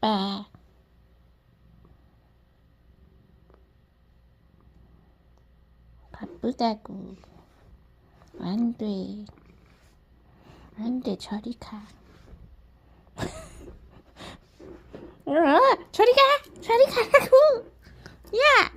바빠. 바쁘다고. 안 돼. 안 돼, 저리 가. 저리 가! 저리 가라고! 야!